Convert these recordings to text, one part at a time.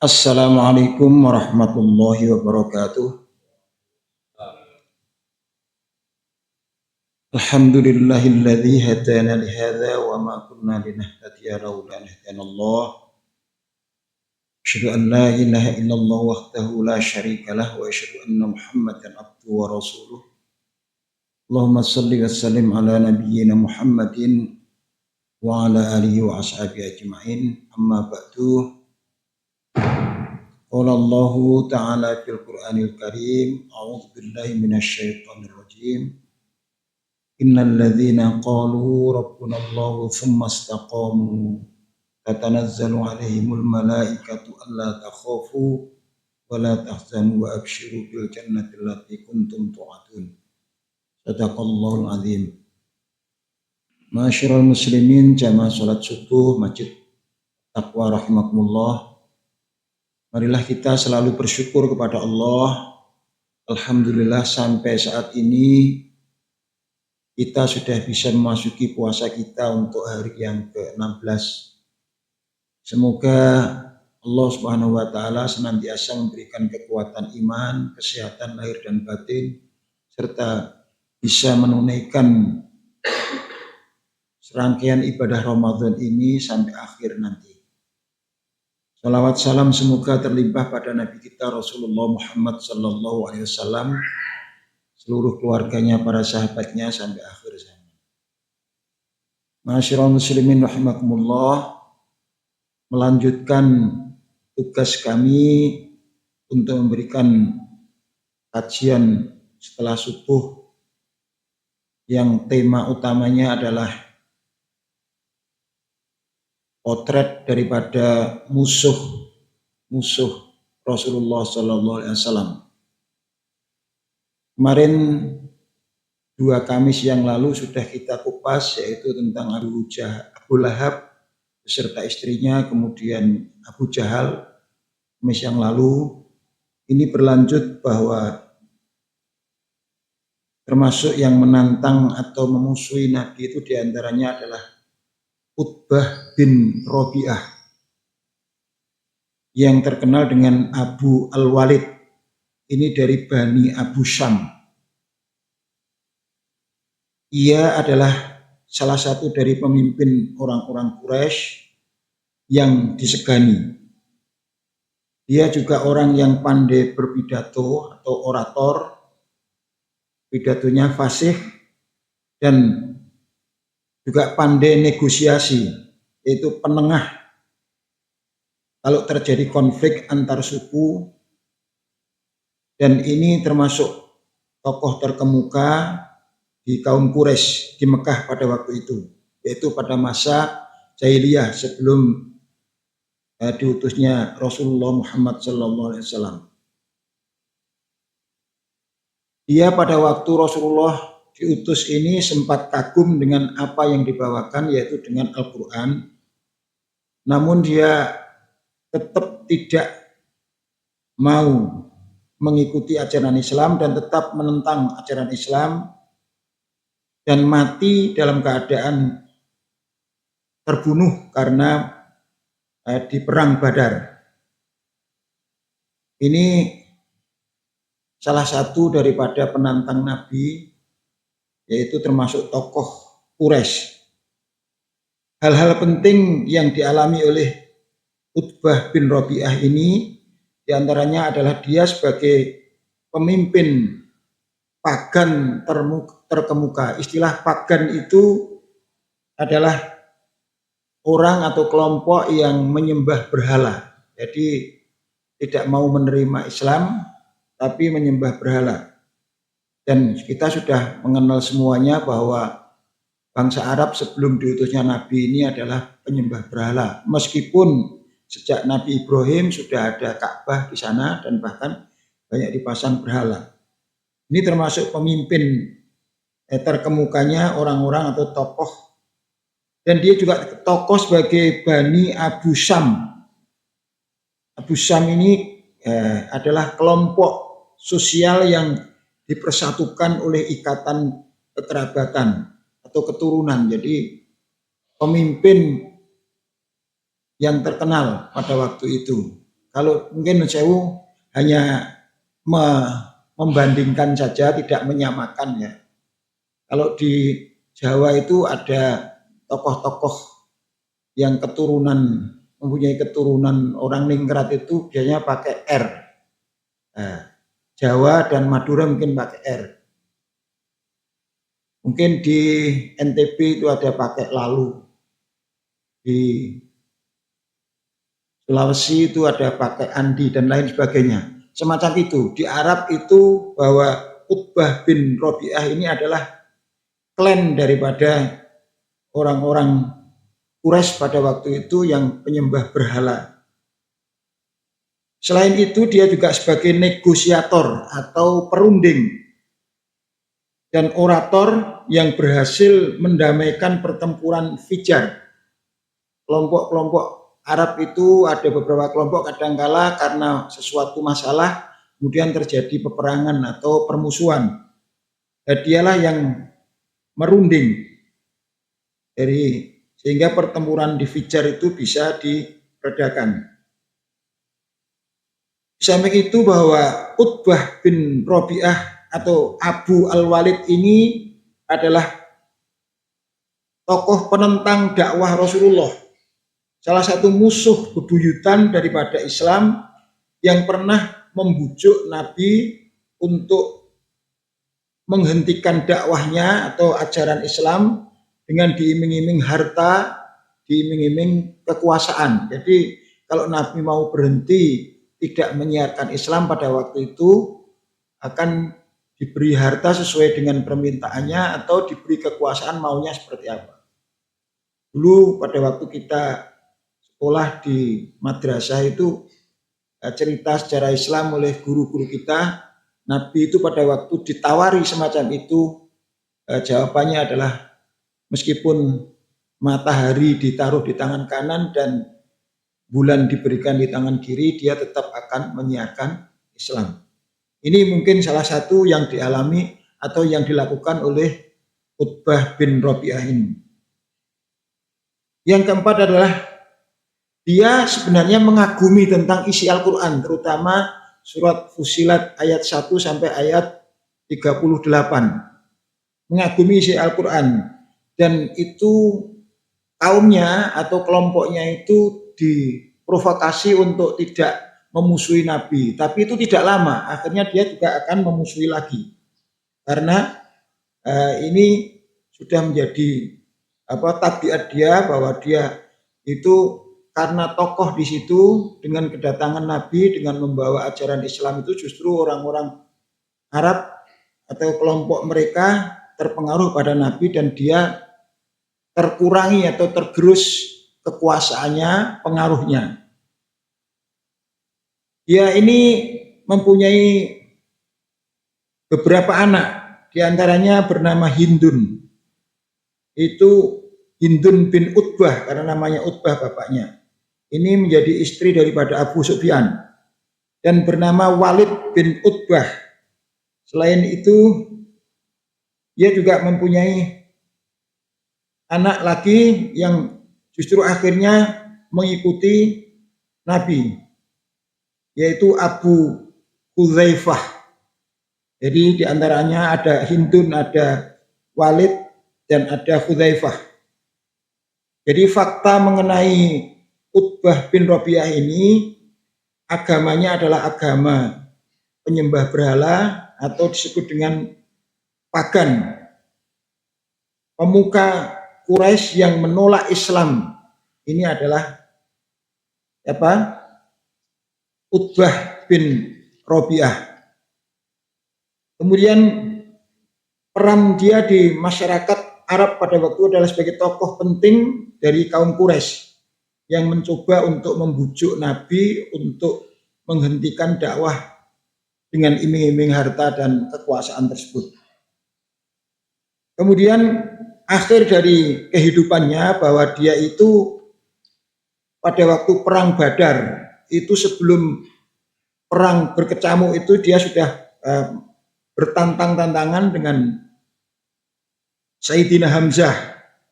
Assalamualaikum warahmatullahi wabarakatuh. Alhamdulillahilladzi hadana li hadza wa ma kunna linahtadiya laula an hadanallah. Asyhadu an la ilaha illallah wahdahu la syarika lah wa asyhadu anna Muhammadan abduhu wa rasuluh. Allahumma shalli wa sallim ala nabiyyina Muhammadin wa ala alihi wa ashabihi ajma'in. Amma ba'du. Qala Allah ta'ala fil Qur'anil Karim, a'udzu billahi minasyaitonir rajim. Innal ladzina qalu rabbuna Allah tsumma istaqamu tatanazzalu 'alaihimul malaikatu alla takhafu wa la tahzanu wa abshiru bil jannati allati kuntum tu'adun. Shadaqallahul azim. Ma'asyiral muslimin, jamaah salat subuh Masjid Taqwa rahimakumullah. Marilah kita selalu bersyukur kepada Allah. Alhamdulillah sampai saat ini kita sudah bisa memasuki puasa kita untuk hari yang ke-16. Semoga Allah Subhanahu wa taala senantiasa memberikan kekuatan iman, kesehatan lahir dan batin, serta bisa menunaikan serangkaian ibadah Ramadan ini sampai akhir nanti. Salawat salam semoga terlimpah pada Nabi kita Rasulullah Muhammad sallallahu alaihi wasallam, seluruh keluarganya, para sahabatnya sampai akhir zaman. Ma'asyiral muslimin rahimakumullah, melanjutkan tugas kami untuk memberikan kajian setelah subuh yang tema utamanya adalah potret daripada musuh Rasulullah sallallahu alaihi wasallam. Kemarin 2 Kamis yang lalu sudah kita kupas, yaitu tentang Abu Lahab beserta istrinya, kemudian Abu Jahal. Kamis yang lalu ini berlanjut bahwa termasuk yang menantang atau memusuhi Nabi itu diantaranya adalah Utbah bin Rabi'ah yang terkenal dengan Abu Al-Walid. Ini dari Bani Abu Syam. Ia adalah salah satu dari pemimpin orang-orang Quraisy yang disegani. Dia juga orang yang pandai berpidato atau orator, pidatonya fasih, dan juga pandai negosiasi, yaitu penengah kalau terjadi konflik antar suku. Dan ini termasuk tokoh terkemuka di kaum Quraisy di Mekah pada waktu itu, yaitu pada masa jahiliyah sebelum diutusnya Rasulullah Muhammad SAW. Dia pada waktu Rasulullah diutus ini sempat kagum dengan apa yang dibawakan, yaitu dengan Al-Quran. Namun dia tetap tidak mau mengikuti ajaran Islam dan tetap menentang ajaran Islam, dan mati dalam keadaan terbunuh karena di perang Badar. Ini salah satu daripada penantang Nabi, yaitu termasuk tokoh Quraisy. Hal-hal penting yang dialami oleh Utbah bin Rabi'ah ini diantaranya adalah dia sebagai pemimpin pagan terkemuka. Istilah pagan itu adalah orang atau kelompok yang menyembah berhala. Jadi tidak mau menerima Islam tapi menyembah berhala. Dan kita sudah mengenal semuanya bahwa bangsa Arab sebelum diutusnya Nabi ini adalah penyembah berhala. Meskipun sejak Nabi Ibrahim sudah ada Ka'bah di sana dan bahkan banyak dipasang berhala. Ini termasuk pemimpin terkemukanya orang-orang atau tokoh. Dan dia juga tokoh sebagai Bani Abu Syam. Abu Syam ini adalah kelompok sosial yang dipersatukan oleh ikatan kekerabatan atau keturunan. Jadi pemimpin yang terkenal pada waktu itu. Kalau mungkin sewu hanya membandingkan saja, tidak menyamakan ya. Kalau di Jawa itu ada tokoh-tokoh yang mempunyai keturunan orang ningrat itu biasanya pakai R. Nah, Jawa dan Madura mungkin pakai R. Mungkin di NTB itu ada pakai lalu. Di Sulawesi itu ada pakai andi dan lain sebagainya. Semacam itu. Di Arab itu bahwa Utbah bin Robi'ah ini adalah klan daripada orang-orang Quraisy pada waktu itu yang penyembah berhala. Selain itu dia juga sebagai negosiator atau perunding dan orator yang berhasil mendamaikan pertempuran Fijar. Kelompok-kelompok Arab itu ada beberapa kelompok kadangkala karena sesuatu masalah kemudian terjadi peperangan atau permusuhan. Dan dialah yang merunding sehingga pertempuran di Fijar itu bisa diredakan. Di samping itu bahwa Utbah bin Robi'ah atau Abu Al-Walid ini adalah tokoh penentang dakwah Rasulullah. Salah satu musuh bebuyutan daripada Islam yang pernah membujuk Nabi untuk menghentikan dakwahnya atau ajaran Islam dengan diiming-iming harta, diiming-iming kekuasaan. Jadi kalau Nabi mau berhenti tidak menyiarkan Islam pada waktu itu akan diberi harta sesuai dengan permintaannya atau diberi kekuasaan maunya seperti apa. Dulu pada waktu kita sekolah di madrasah itu cerita sejarah Islam oleh guru-guru kita, Nabi itu pada waktu ditawari semacam itu jawabannya adalah meskipun matahari ditaruh di tangan kanan dan bulan diberikan di tangan kiri, dia tetap akan menyiarkan Islam. Ini mungkin salah satu yang dialami atau yang dilakukan oleh Utbah bin Robi'ah ini. Yang keempat adalah dia sebenarnya mengagumi tentang isi Al-Quran, terutama surat Fussilat ayat 1 sampai ayat 38. Mengagumi isi Al-Quran. Dan itu kaumnya atau kelompoknya itu diprovokasi untuk tidak memusuhi Nabi, tapi itu tidak lama, akhirnya dia juga akan memusuhi lagi karena ini sudah menjadi tabiat dia bahwa dia itu karena tokoh di situ dengan kedatangan Nabi dengan membawa ajaran Islam itu justru orang-orang Arab atau kelompok mereka terpengaruh pada Nabi dan dia terkurangi atau tergerus kekuasaannya, pengaruhnya. Dia ini mempunyai beberapa anak, diantaranya bernama Hindun. Itu Hindun bin Utbah, karena namanya Utbah bapaknya. Ini menjadi istri daripada Abu Sufyan. Dan bernama Walid bin Utbah. Selain itu, dia juga mempunyai anak lagi yang justru akhirnya mengikuti Nabi, yaitu Abu Hudzaifah. Jadi diantaranya ada Hindun, ada Walid, dan ada Hudzaifah. Jadi fakta mengenai Utbah bin Robi'ah ini, agamanya adalah agama penyembah berhala atau disebut dengan pagan. Pemuka Quraisy yang menolak Islam. Ini adalah Utbah bin Robi'ah. Kemudian peran dia di masyarakat Arab pada waktu adalah sebagai tokoh penting dari kaum Quraisy yang mencoba untuk membujuk Nabi untuk menghentikan dakwah dengan iming-iming harta dan kekuasaan tersebut. Kemudian akhir dari kehidupannya bahwa dia itu pada waktu perang Badar itu sebelum perang berkecamuk itu dia sudah bertantang-tantangan dengan Sayyidina Hamzah.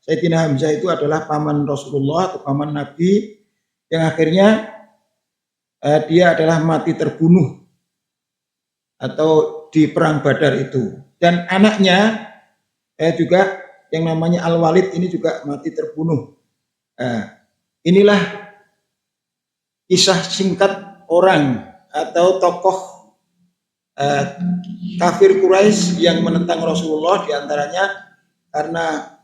Sayyidina Hamzah itu adalah paman Rasulullah atau paman Nabi yang akhirnya dia adalah mati terbunuh atau di perang Badar itu. Dan anaknya juga yang namanya Al-Walid ini juga mati terbunuh. Inilah kisah singkat orang atau tokoh kafir Quraisy yang menentang Rasulullah, diantaranya karena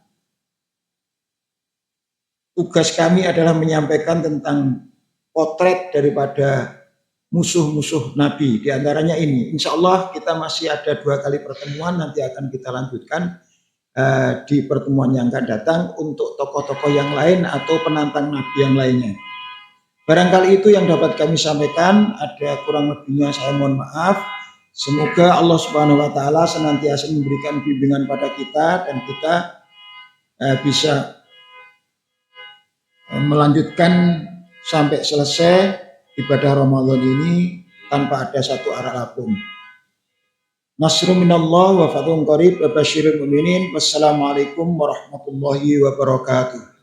tugas kami adalah menyampaikan tentang potret daripada musuh-musuh Nabi. Di antaranya ini, insya Allah kita masih ada 2 kali pertemuan, nanti akan kita lanjutkan di pertemuan yang akan datang untuk tokoh-tokoh yang lain atau penantang Nabi yang lainnya. Barangkali itu yang dapat kami sampaikan, ada kurang lebihnya saya mohon maaf. Semoga Allah Subhanahu wa taala senantiasa memberikan bimbingan pada kita dan kita bisa melanjutkan sampai selesai ibadah Ramadan ini tanpa ada satu arah pun. Nasrun minallah wa fathun qarib wa basyiril mu'minin. Wassalamualaikum warahmatullahi wabarakatuh.